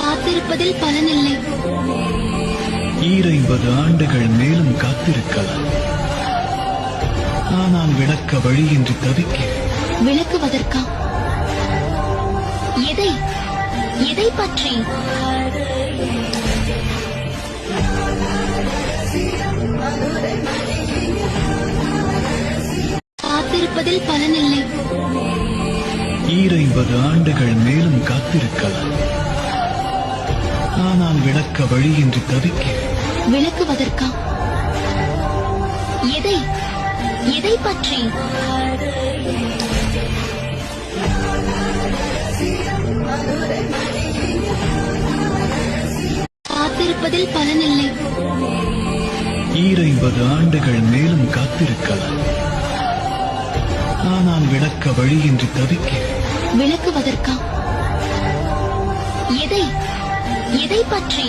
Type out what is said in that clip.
காத்திருப்பதில் பலனில்லை. 50 ஆண்டுகள் மேலும் காத்திருக்கலாம். ஆனால் விளக்க வழியின்றி தவிக்கிறேன். விளக்குவதற்கா? எதை எதை பற்றி? காத்திருப்பதில் பலனில்லை. 50 ஆண்டுகள் மேலும் காத்திருக்கலாம். ஆனால் விளக்க வழியின்றி தவிக்கிறேன். விளக்குவதற்கா? எதை எதை பற்றி? காத்திருப்பதில் பலனில்லை. 50 ஆண்டுகள் மேலும் காத்திருக்கலாம். ஆனால் விளக்க வழியின்றி தவிக்கிறேன். விளக்குவதற்கா? எதை எதை பற்றி?